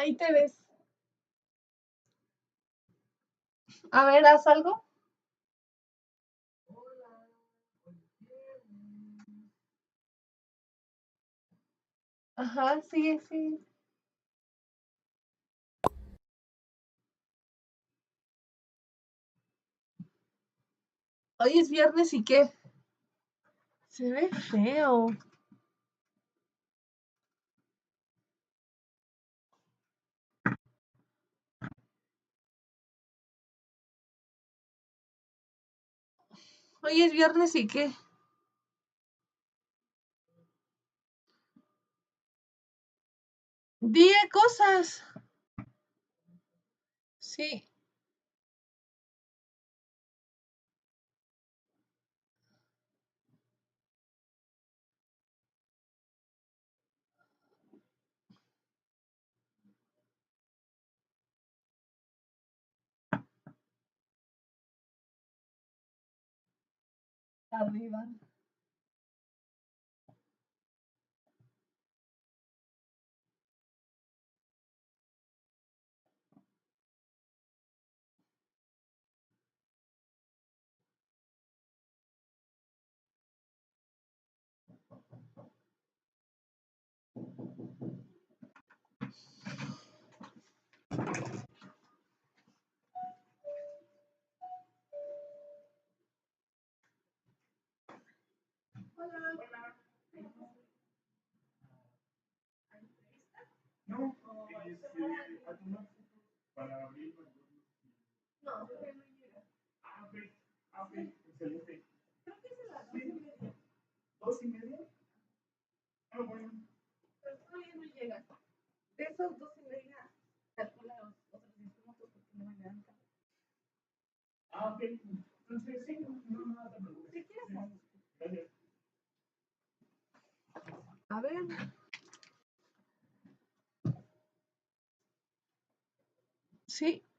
Ahí te ves. A ver, haz algo. Ajá, sigue, sigue. Hoy es viernes y qué. Se ve feo. Hoy es viernes y qué. Di cosas. Sí. Arriba. No, a tomar para abrir. No, todavía no llega. Ok, excelente. Creo que es a las 2:30. ¿2:30? Ah, bueno. Pero todavía no llega. De esos 2:30, calcula los otros 10 minutos porque no me dan. Ah, ok. Entonces, sí, no te preocupes. Si quieres, vamos. Gracias. A ver. Sí.